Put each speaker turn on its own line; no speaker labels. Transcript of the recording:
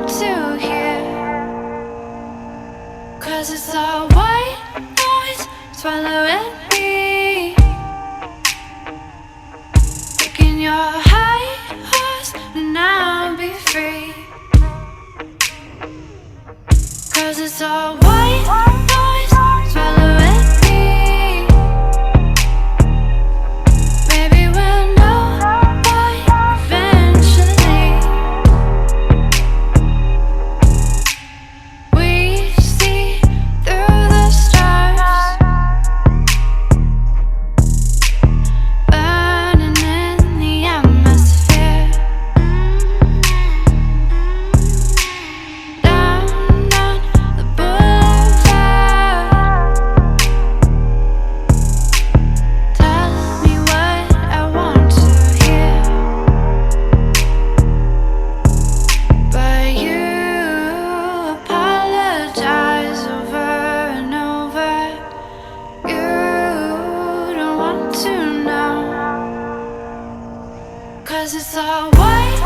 want to hear. 'Cause it's all white noise, swallowing me. Taking your high horse and I'll be free. 'Cause it's all white noise, swallowing me. Maybe we'll know why eventually. We see through the stars, burning in the atmosphere. Down on the boulevard, tell me what I want to hear. But you apologize over and over. You don't want to know. 'Cause it's all white